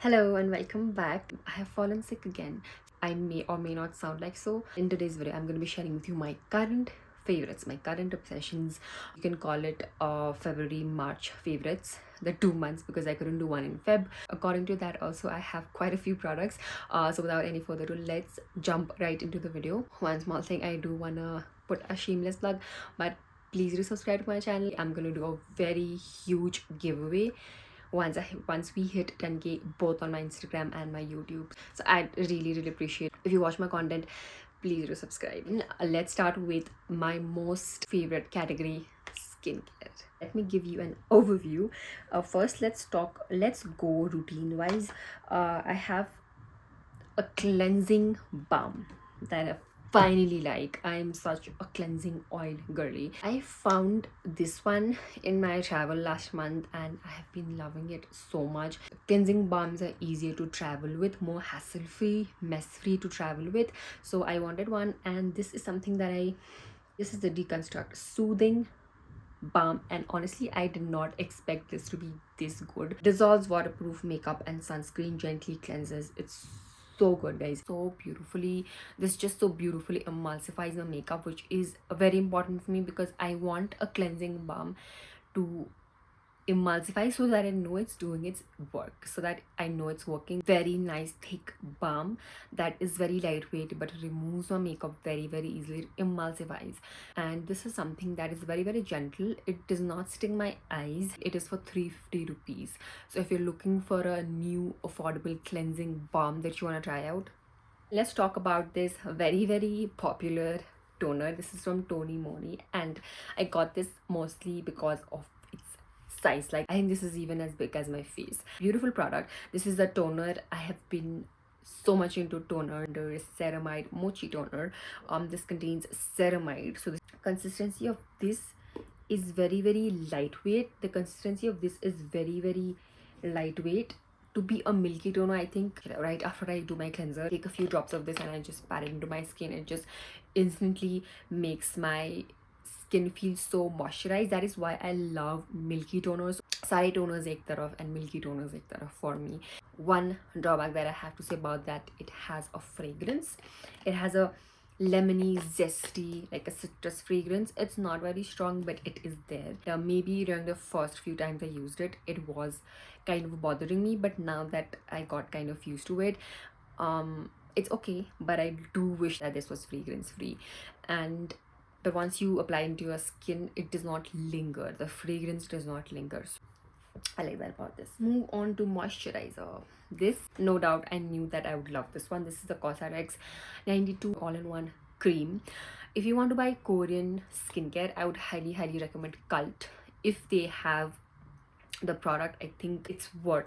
Hello and welcome back. I have fallen sick again. I may or may not sound like so. In today's video, I'm going to be sharing with you my current favorites, my current obsessions. You can call it February, March favorites, the 2 months, because I couldn't do one in Feb. According to that, also I have quite a few products. So without any further ado, let's jump right into the video. One small thing, I do wanna put a shameless plug, but please do subscribe to my channel. I'm gonna do a very huge giveaway once we hit 10k both on my Instagram and my YouTube. So I'd really appreciate if you watch my content. Please do subscribe. Let's start with my most favorite category, skincare. Let me give you an overview. First, let's go routine wise. I have a cleansing balm that I finally like. I'm such a cleansing oil girly. I found this one in my travel last month and I have been loving it so much. Cleansing balms are easier to travel with, more hassle free, mess free to travel with, so I wanted one, and this is something that this is the Deconstruct Soothing balm, and honestly I did not expect this to be this good. Dissolves waterproof makeup and sunscreen, gently cleanses. It's so good, guys. This just so beautifully emulsifies the makeup, which is very important for me because I want a cleansing balm to emulsify so that I know it's doing its work, so that I know it's working. Very nice thick balm that is very lightweight but removes my makeup very easily. It emulsifies, and this is something that is very gentle. It does not sting my eyes. It is for 350 rupees. So if you're looking for a new affordable cleansing balm that you want to try out, let's talk about this very popular toner. This is from Tony Moly, and I got this mostly because of size. Like, I think this is even as big as my face. Beautiful product. This is a toner. I have been so much into toner. There is ceramide mochi toner. This contains ceramide, so the consistency of this is very lightweight. The consistency of this is very lightweight to be a milky toner. I think right after I do my cleanser, take a few drops of this and I just pat it into my skin. It just instantly makes my skin feels so moisturized. That is why I love milky toners. Sari toners ek taraf and milky toners ek taraf for me. One drawback that I have to say about that, it has a fragrance. It has a lemony, zesty, like a citrus fragrance. It's not very strong, but it is there. Maybe during the first few times I used it, it was kind of bothering me, but now that I got kind of used to it, it's okay. But I do wish that this was fragrance free, but once you apply into your skin, it does not linger. The fragrance does not linger. So I like that about this. Move on to moisturizer. This, no doubt, I knew that I would love this one. This is the COSRX 92 all-in-one cream. If you want to buy Korean skincare, I would highly recommend Cult. If they have the product, I think it's worth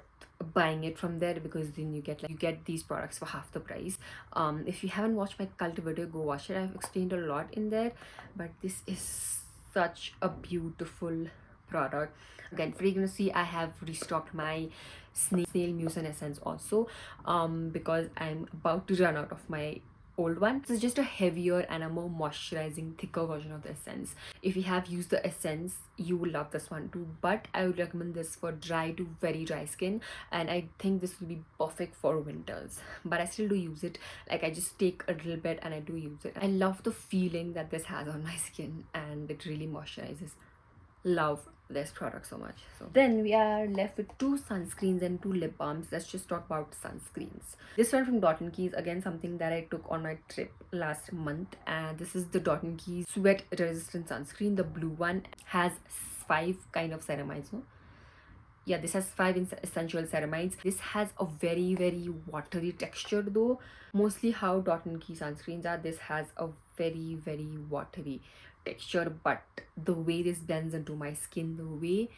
buying it from there, because then you get these products for half the price. If you haven't watched my Cult video, go watch it. I've explained a lot in there, but this is such a beautiful product. Again, fragrancy, I have restocked my snail mucin essence also, because I'm about to run out of my old one. This is just a heavier and a more moisturizing, thicker version of the essence. If you have used the essence, you will love this one too, but I would recommend this for dry to very dry skin, and I think this will be perfect for winters. But I still do use it. Like, I just take a little bit and I do use it. I love the feeling that this has on my skin, and it really moisturizes. Love this product so much. So then we are left with 2 sunscreens and 2 lip balms. Let's just talk about sunscreens. This one from Dot & Keys, again something that I took on my trip last month, and this is the Dot & Keys sweat resistant sunscreen. The blue one has 5 kind of ceramides, no? Yeah, this has 5 essential ceramides. This has a very watery texture though. Mostly how Dot & Key sunscreens are, this has a very watery texture, but the way this blends into my skin, the way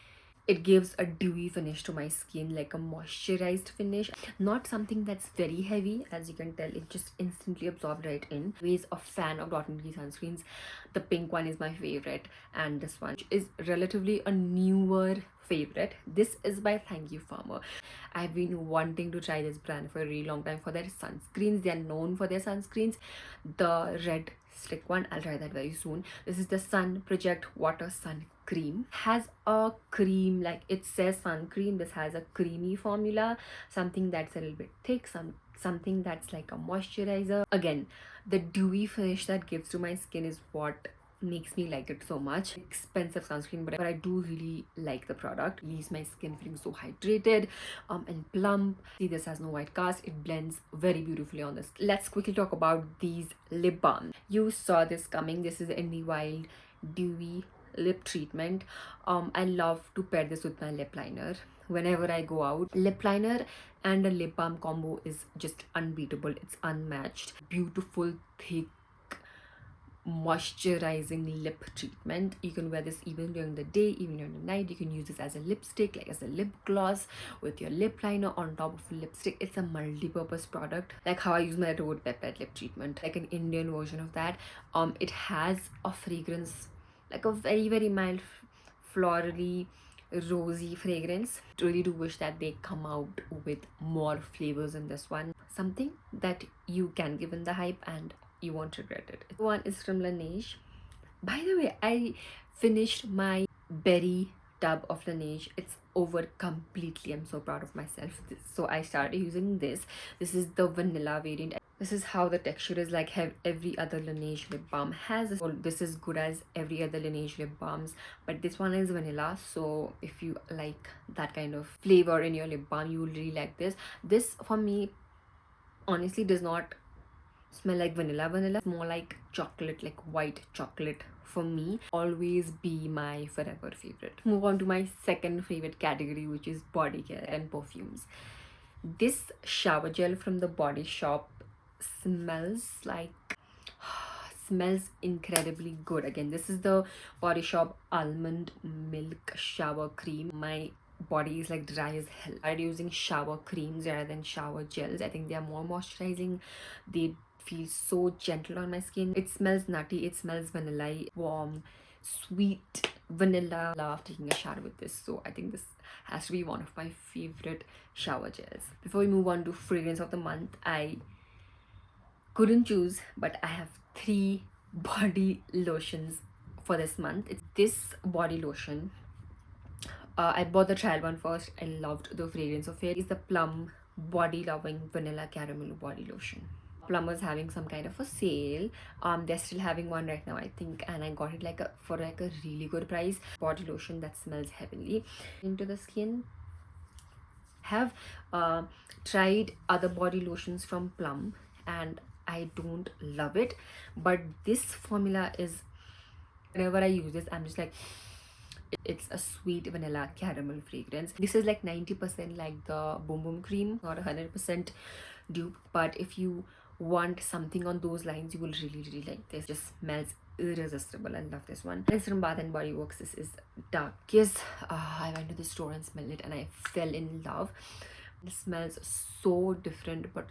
it gives a dewy finish to my skin, like a moisturized finish, not something that's very heavy. As you can tell, it just instantly absorbed right in. Always a fan of Dot & Key sunscreens. The pink one is my favorite, and this one is relatively a newer favorite. This is by Thank You Farmer. I've been wanting to try this brand for a really long time for their sunscreens. They are known for their sunscreens. The red stick one, I'll try that very soon. This is the Sun Project Water Sun cream. Has a cream, like it says sun cream. This has a creamy formula, something that's a little bit thick, something that's like a moisturizer. Again, the dewy finish that gives to my skin is what makes me like it so much. Expensive sunscreen, but I do really like the product. It leaves my skin feeling so hydrated and plump. See, this has no white cast. It blends very beautifully on this. Let's quickly talk about these lip balms. You saw this coming. This is In the Wild Dewy Lip Treatment. I love to pair this with my lip liner whenever I go out. Lip liner and a lip balm combo is just unbeatable. It's unmatched. Beautiful, thick, moisturizing lip treatment. You can wear this even during the day, even during the night. You can use this as a lipstick, like as a lip gloss with your lip liner on top of lipstick. It's a multi-purpose product, like how I use my Road Pepper lip treatment, like an Indian version of that. It has a fragrance, like a very mild, florally rosy fragrance. Really do wish that they come out with more flavors in this one, something that you can give in the hype and you won't regret it. One is from Laneige. By the way, I finished my berry tub of Laneige. It's over completely. I'm so proud of myself. So I started using this. This is the vanilla variant. This is how the texture is, like every other Laneige lip balm has. This is good as every other Laneige lip balms, but this one is vanilla. So if you like that kind of flavor in your lip balm, you will really like this. This for me honestly does not smell like vanilla. It's more like chocolate, like white chocolate for me. Always be my forever favorite. Move on to my second favorite category, which is body care and perfumes. This shower gel from the Body Shop smells incredibly good. Again, this is the Body Shop almond milk shower cream. My body is like dry as hell. I started using shower creams rather than shower gels. I think they are more moisturizing. They feel so gentle on my skin. It smells nutty. It smells vanilla, warm, sweet vanilla. Love taking a shower with this. So I think this has to be one of my favorite shower gels. Before we move on to fragrance of the month, I couldn't choose, but I have 3 body lotions for this month. It's this body lotion. I bought the trial one first. I loved the fragrance of it. It's the Plum Body Loving Vanilla Caramel Body Lotion. Plum was having some kind of a sale. They're still having one right now, I think, and I got it for a really good price. Body lotion that smells heavenly into the skin. Have tried other body lotions from Plum and I don't love it, but this formula is, whenever I use this, I'm just like, it's a sweet vanilla caramel fragrance. This is like 90% like the Boom Boom cream, not 100% dupe, but if you want something on those lines, you will really like this. Just smells irresistible. I love this one. It's from Bath and Body Works. This is Dark Kiss. I went to the store and smelled it and I fell in love. It smells so different but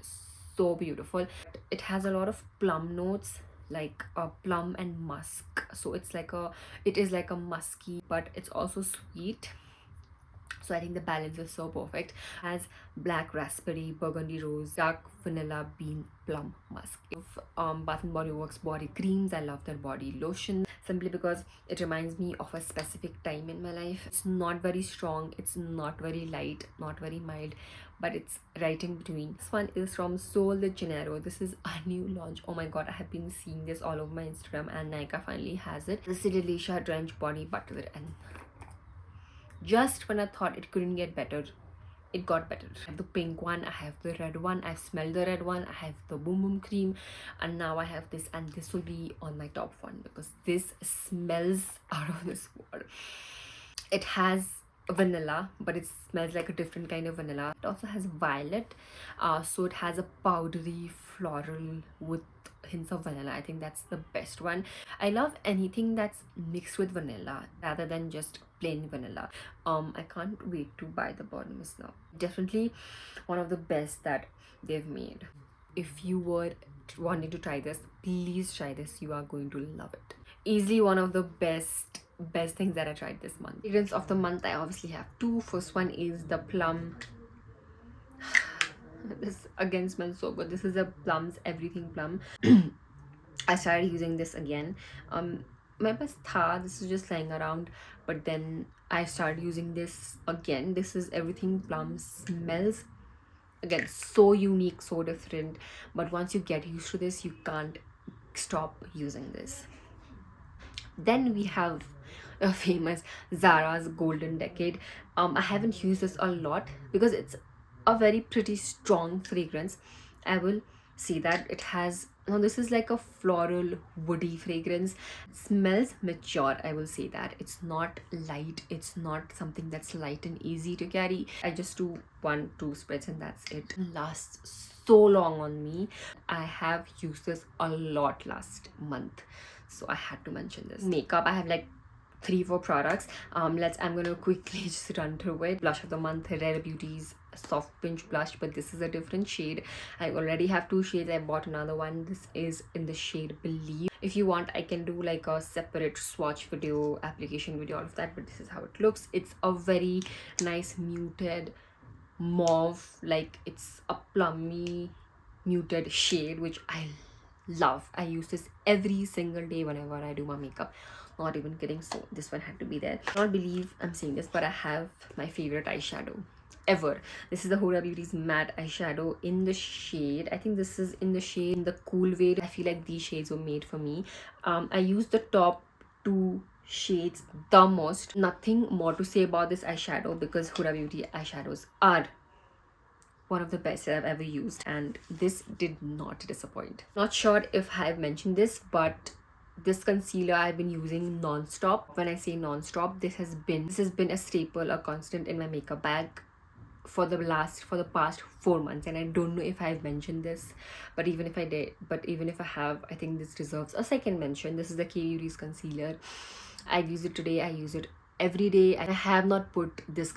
so beautiful. It has a lot of plum notes, like a plum and musk. So it is like a musky, but it's also sweet. So I think the balance is so perfect. Has black raspberry, burgundy rose, dark vanilla, bean, plum, musk. Bath and Body Works body creams. I love their body lotion simply because it reminds me of a specific time in my life. It's not very strong, it's not very light, not very mild, but it's right in between. This one is from Sol de Janeiro. This is a new launch. Oh my god, I have been seeing this all over my Instagram and Nykaa finally has it. This is Delicious Drench Body Butter, and just when I thought it couldn't get better, it got better. I have the pink one, I have the red one, I've smelled the red one, I have the Boom Boom cream, and now I have this, and this will be on my top one because this smells out of this world. It has vanilla, but it smells like a different kind of vanilla. It also has violet, so it has a powdery floral with hints of vanilla. I think that's the best one. I love anything that's mixed with vanilla rather than just plain vanilla. I can't wait to buy the body mist now. Definitely one of the best that they've made. If you were wanting to try this, please try this. You are going to love it. Easily one of the best things that I tried this month. Fragrance of the month, I obviously have 2. First one is the Plum. This again smells so good. This is a Plum's Everything Plum. I started using this again. my best tha, this is just lying around, but then I started using this again. This is Everything Plum. Smells again so unique, so different, but once you get used to this, you can't stop using this. Then we have a famous Zara's Golden Decade. I haven't used this a lot because it's a very pretty strong fragrance. I will say that it has, now this is like a floral woody fragrance. It smells mature, I will say that. It's not light, it's not something that's light and easy to carry. I just do 1-2 spreads and that's it. It lasts so long on me. I have used this a lot last month, so I had to mention this. Makeup, I have like 3-4 products. I'm gonna quickly just run through it. Blush of the month, Rare Beauty's soft pinch blush, but this is a different shade. I already have 2 shades. I bought another one. This is in the shade Believe. If you want, I can do like a separate swatch video, application video, all of that, but this is how it looks. It's a very nice muted mauve, like it's a plummy muted shade, which I love. I use this every single day whenever I do my makeup, not even kidding. So this one had to be there. I can't believe I'm saying this, but I have my favorite eyeshadow ever. This is the Huda Beauty's matte eyeshadow in the shade, I think this is in the shade in the Cool Way. I feel like these shades were made for me. I used the top 2 shades the most. Nothing more to say about this eyeshadow because Huda Beauty eyeshadows are one of the best that I've ever used, and this did not disappoint. Not sure if I've mentioned this, but this concealer I've been using non-stop. When I say non-stop, this has been a staple, a constant in my makeup bag for the past 4 months, and I don't know if I've mentioned this, but even if I have, I think this deserves a second mention. This is the K Beauty's concealer. I use it today, I use it every day. I have not put this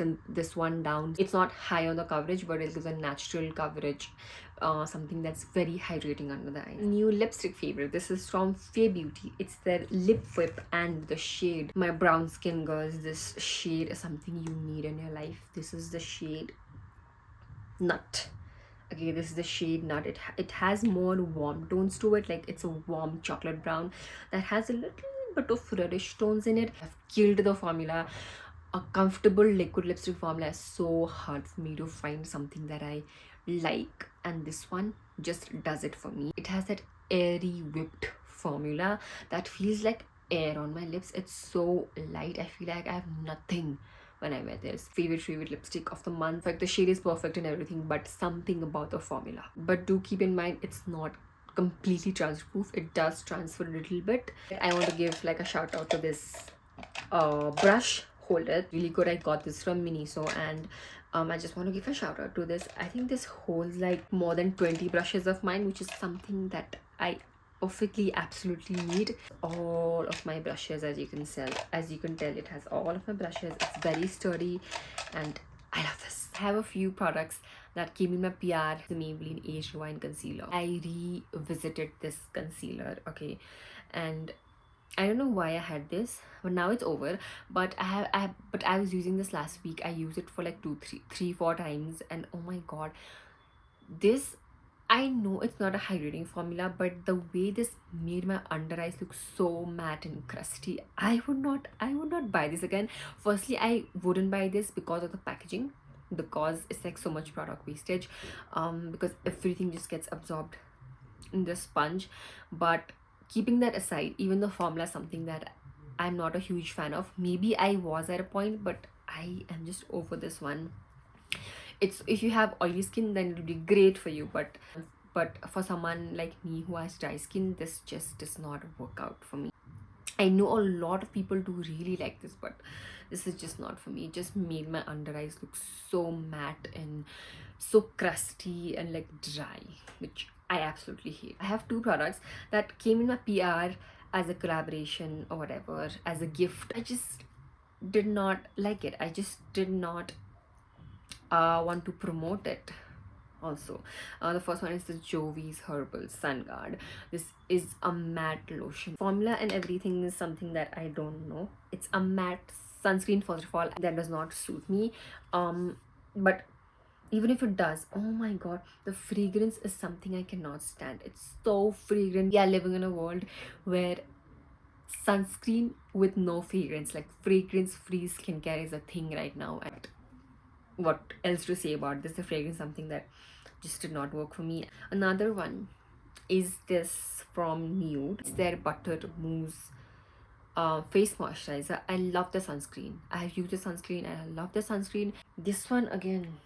one down. It's not high on the coverage, but it gives a natural coverage, something that's very hydrating under the eyes. New lipstick favorite, this is from Faye Beauty. It's their Lip Whip, and the shade, my brown skin girls, this shade is something you need in your life. This is the shade Nut. Okay, this is the shade Nut. It has more warm tones to it, like it's a warm chocolate brown that has a little bit of reddish tones in it. I've killed the formula. A comfortable liquid lipstick formula is so hard for me to find something that I like, and this one just does it for me. It has that airy whipped formula that feels like air on my lips. It's so light, I feel like I have nothing when I wear this. Favorite lipstick of the month. Like the shade is perfect and everything, but something about the formula. But do keep in mind, it's not completely transfer proof. It does transfer a little bit. I want to give like a shout out to this brush holder. Really good. I got this from Miniso, and I just want to give a shout out to this. I think this holds like more than 20 brushes of mine, which is something that I perfectly absolutely need. All of my brushes, as you can tell, it has all of my brushes. It's very sturdy and I love this. I have a few products that came in my PR. The Maybelline Aged Wine Concealer. I revisited this concealer, okay, and I don't know why I had this, but now it's over. But I was using this last week. I used it for like 4 times, and oh my god, this, I know it's not a hydrating formula, but the way this made my under eyes look so matte and crusty, I would not buy this again. Firstly, I wouldn't buy this because of the packaging, because it's like so much product wastage, because everything just gets absorbed in the sponge. But keeping that aside, even the formula is something that I'm not a huge fan of. Maybe I was at a point, but I am just over this one. It's, if you have oily skin, then it'll be great for you, but for someone like me who has dry skin, this just does not work out for me. I know a lot of people do really like this, but this is just not for me. It just made my under eyes look so matte and so crusty and like dry, which I absolutely hate. I have 2 products that came in my PR as a collaboration or whatever, as a gift. I just did not like it. I just did not want to promote it. Also, the first one is the Jovi's Herbal Sun Guard. This is a matte lotion. Formula and everything is something that I don't know. It's a matte sunscreen, first of all, that does not suit me. But even if it does, oh my god, the fragrance is something I cannot stand. It's so fragrant. We are living in a world where sunscreen with no fragrance. Like fragrance free skincare is a thing right now, and what else to say about this? The fragrance, something that just did not work for me. Another one is this from Nude. It's their butter mousse face moisturizer. I love the sunscreen. I have used the sunscreen and I love the sunscreen. This one again,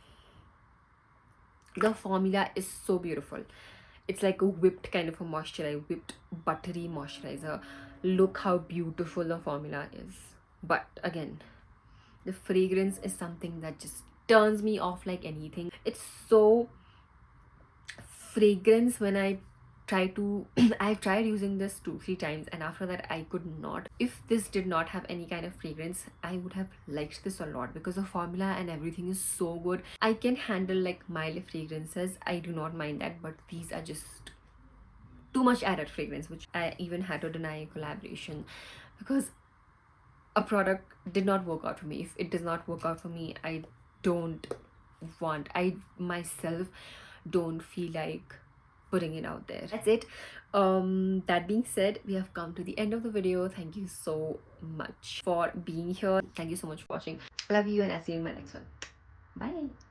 the formula is so beautiful. It's like a whipped kind of a moisturizer, whipped buttery moisturizer. Look how beautiful the formula is. But again, the fragrance is something that just turns me off like anything. It's so fragrance when I try to I've tried using this 2-3 times, and after that I could not. If this did not have any kind of fragrance, I would have liked this a lot because the formula and everything is so good. I can handle like mild fragrances, I do not mind that, but these are just too much added fragrance, which I even had to deny a collaboration because a product did not work out for me. If it does not work out for me, I myself don't feel like putting it out there. That's it. That being said, we have come to the end of the video. Thank you so much for being here. Thank you so much for watching. Love you, and I'll see you in my next one. Bye.